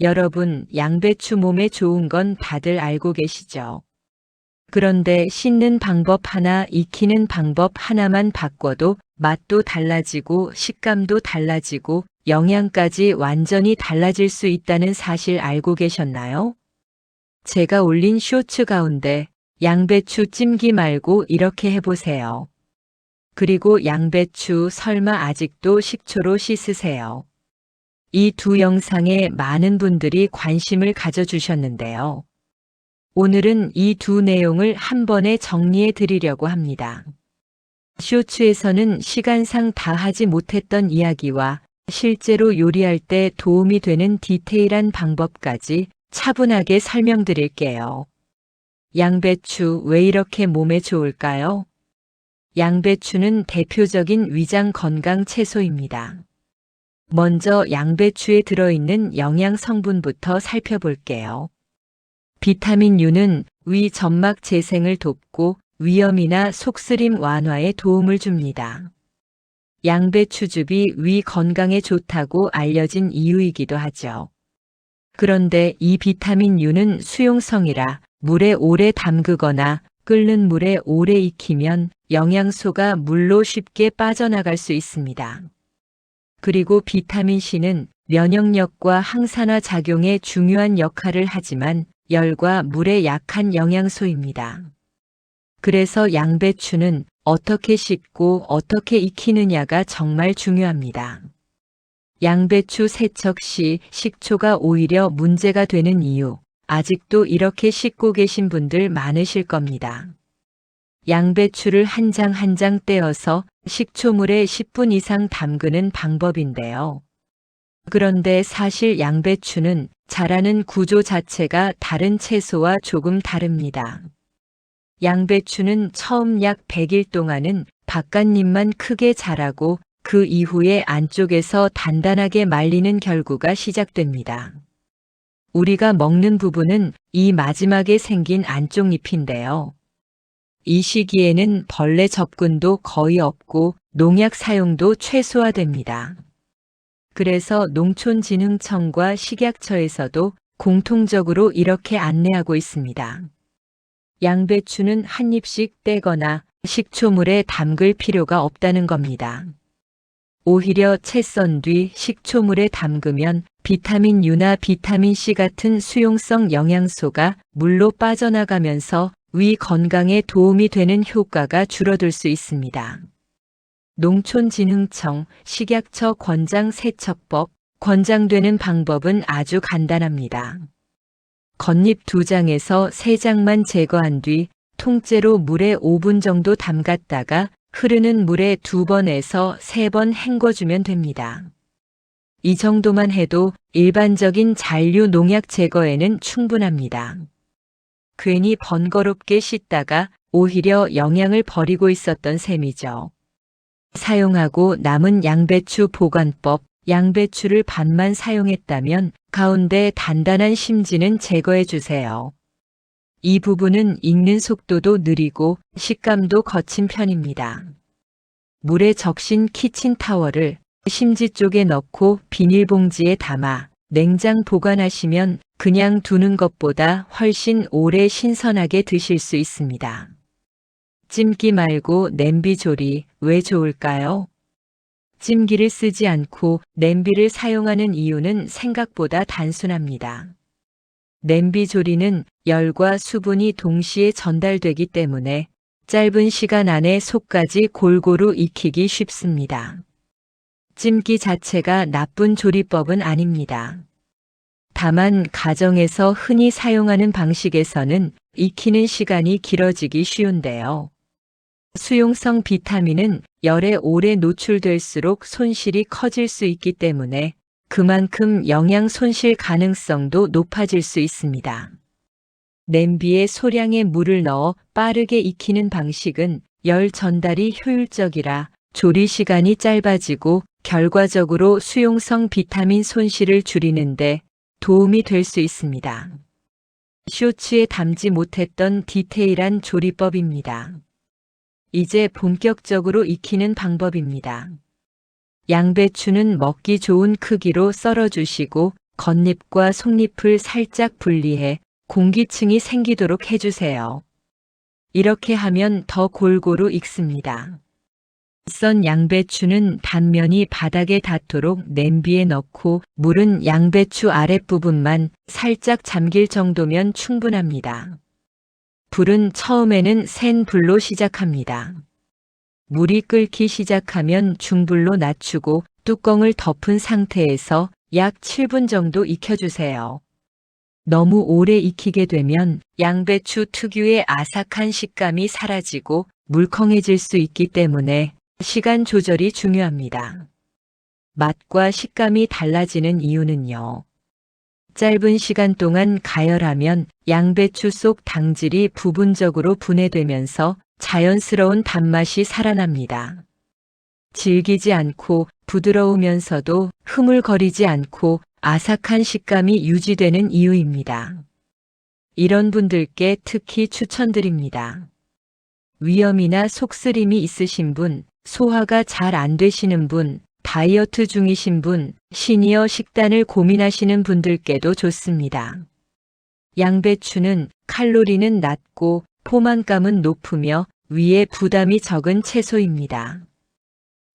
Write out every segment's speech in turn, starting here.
여러분, 양배추 몸에 좋은 건 다들 알고 계시죠? 그런데 씻는 방법 하나, 익히는 방법 하나만 바꿔도 맛도 달라지고 식감도 달라지고 영양까지 완전히 달라질 수 있다는 사실 알고 계셨나요? 제가 올린 쇼츠 가운데 양배추 찜기 말고 이렇게 해보세요. 그리고 양배추 설마 아직도 식초로 씻으세요. 이 두 영상에 많은 분들이 관심을 가져주셨는데요. 오늘은 이 두 내용을 한 번에 정리해 드리려고 합니다. 쇼츠에서는 시간상 다 하지 못했던 이야기와 실제로 요리할 때 도움이 되는 디테일한 방법까지 차분하게 설명드릴게요. 양배추 왜 이렇게 몸에 좋을까요? 양배추는 대표적인 위장 건강 채소입니다. 먼저 양배추에 들어있는 영양 성분부터 살펴볼게요. 비타민 U는 위 점막 재생을 돕고 위염이나 속쓰림 완화에 도움을 줍니다. 양배추즙이 위 건강에 좋다고 알려진 이유이기도 하죠. 그런데 이 비타민 U는 수용성이라 물에 오래 담그거나 끓는 물에 오래 익히면 영양소가 물로 쉽게 빠져나갈 수 있습니다. 그리고 비타민 C는 면역력과 항산화 작용에 중요한 역할을 하지만 열과 물에 약한 영양소입니다. 그래서 양배추는 어떻게 씻고 어떻게 익히느냐가 정말 중요합니다. 양배추 세척 시 식초가 오히려 문제가 되는 이유, 아직도 이렇게 씻고 계신 분들 많으실 겁니다. 양배추를 한 장 한 장 떼어서 식초물에 10분 이상 담그는 방법인데요. 그런데 사실 양배추는 자라는 구조 자체가 다른 채소와 조금 다릅니다. 양배추는 처음 약 100일 동안은 바깥잎만 크게 자라고 그 이후에 안쪽에서 단단하게 말리는 결구가 시작됩니다. 우리가 먹는 부분은 이 마지막에 생긴 안쪽 잎인데요. 이 시기에는 벌레 접근도 거의 없고 농약 사용도 최소화됩니다. 그래서 농촌진흥청과 식약처에서도 공통적으로 이렇게 안내하고 있습니다. 양배추는 한 입씩 떼거나 식초물에 담글 필요가 없다는 겁니다. 오히려 채 썬 뒤 식초물에 담그면 비타민 U나 비타민 C 같은 수용성 영양소가 물로 빠져나가면서 위 건강에 도움이 되는 효과가 줄어들 수 있습니다. 농촌진흥청, 식약처 권장 세척법, 권장되는 방법은 아주 간단합니다. 겉잎 2장에서 3장만 제거한 뒤 통째로 물에 5분 정도 담갔다가 흐르는 물에 2번에서 3번 헹궈주면 됩니다. 이 정도만 해도 일반적인 잔류 농약 제거에는 충분합니다. 괜히 번거롭게 씻다가 오히려 영양을 버리고 있었던 셈이죠. 사용하고 남은 양배추 보관법, 양배추를 반만 사용했다면 가운데 단단한 심지는 제거해 주세요. 이 부분은 익는 속도도 느리고 식감도 거친 편입니다. 물에 적신 키친타월을 심지 쪽에 넣고 비닐봉지에 담아 냉장 보관하시면 그냥 두는 것보다 훨씬 오래 신선하게 드실 수 있습니다. 찜기 말고 냄비 조리 왜 좋을까요? 찜기를 쓰지 않고 냄비를 사용하는 이유는 생각보다 단순합니다. 냄비 조리는 열과 수분이 동시에 전달되기 때문에 짧은 시간 안에 속까지 골고루 익히기 쉽습니다. 찜기 자체가 나쁜 조리법은 아닙니다. 다만 가정에서 흔히 사용하는 방식에서는 익히는 시간이 길어지기 쉬운데요. 수용성 비타민은 열에 오래 노출될수록 손실이 커질 수 있기 때문에 그만큼 영양 손실 가능성도 높아질 수 있습니다. 냄비에 소량의 물을 넣어 빠르게 익히는 방식은 열 전달이 효율적이라 조리 시간이 짧아지고 결과적으로 수용성 비타민 손실을 줄이는데 도움이 될 수 있습니다. 쇼츠에 담지 못했던 디테일한 조리법입니다. 이제 본격적으로 익히는 방법입니다. 양배추는 먹기 좋은 크기로 썰어주시고 겉잎과 속잎을 살짝 분리해 공기층이 생기도록 해주세요. 이렇게 하면 더 골고루 익습니다. 썬 양배추는 단면이 바닥에 닿도록 냄비에 넣고 물은 양배추 아랫부분만 살짝 잠길 정도면 충분합니다. 불은 처음에는 센 불로 시작합니다. 물이 끓기 시작하면 중불로 낮추고 뚜껑을 덮은 상태에서 약 7분 정도 익혀주세요. 너무 오래 익히게 되면 양배추 특유의 아삭한 식감이 사라지고 물컹해질 수 있기 때문에 시간 조절이 중요합니다. 맛과 식감이 달라지는 이유는요. 짧은 시간 동안 가열하면 양배추 속 당질이 부분적으로 분해되면서 자연스러운 단맛이 살아납니다. 질기지 않고 부드러우면서도 흐물거리지 않고 아삭한 식감이 유지되는 이유입니다. 이런 분들께 특히 추천드립니다. 위염이나 속쓰림이 있으신 분, 소화가 잘 안 되시는 분, 다이어트 중이신 분, 시니어 식단을 고민하시는 분들께도 좋습니다. 양배추는 칼로리는 낮고 포만감은 높으며 위에 부담이 적은 채소입니다.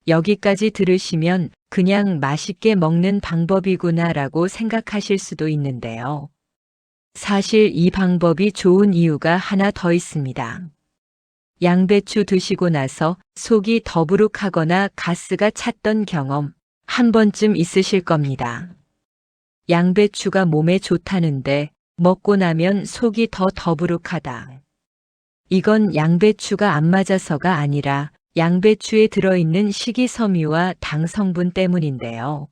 여기까지 들으시면 그냥 맛있게 먹는 방법이구나 라고 생각하실 수도 있는데요. 사실 이 방법이 좋은 이유가 하나 더 있습니다. 양배추 드시고 나서 속이 더부룩하거나 가스가 찼던 경험 한 번쯤 있으실 겁니다. 양배추가 몸에 좋다는데 먹고 나면 속이 더 더부룩하다. 이건 양배추가 안 맞아서가 아니라 양배추에 들어있는 식이섬유와 당 성분 때문인데요.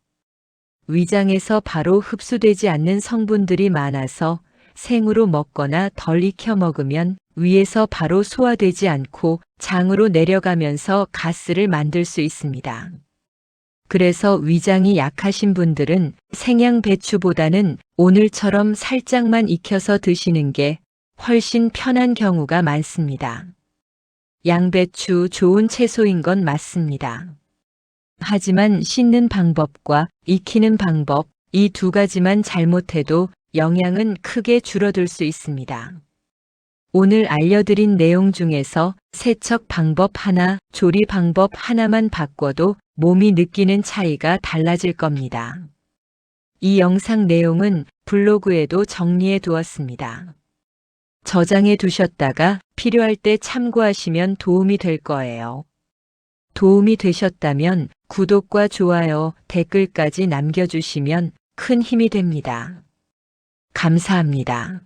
위장에서 바로 흡수되지 않는 성분들이 많아서 생으로 먹거나 덜 익혀 먹으면 위에서 바로 소화되지 않고 장으로 내려가면서 가스를 만들 수 있습니다. 그래서 위장이 약하신 분들은 생양배추보다는 오늘처럼 살짝만 익혀서 드시는 게 훨씬 편한 경우가 많습니다. 양배추 좋은 채소인 건 맞습니다. 하지만 씻는 방법과 익히는 방법, 이 두 가지만 잘못해도 영양은 크게 줄어들 수 있습니다. 오늘 알려드린 내용 중에서 세척 방법 하나, 조리 방법 하나만 바꿔도 몸이 느끼는 차이가 달라질 겁니다. 이 영상 내용은 블로그에도 정리해 두었습니다. 저장해 두셨다가 필요할 때 참고하시면 도움이 될 거예요. 도움이 되셨다면 구독과 좋아요, 댓글까지 남겨주시면 큰 힘이 됩니다. 감사합니다.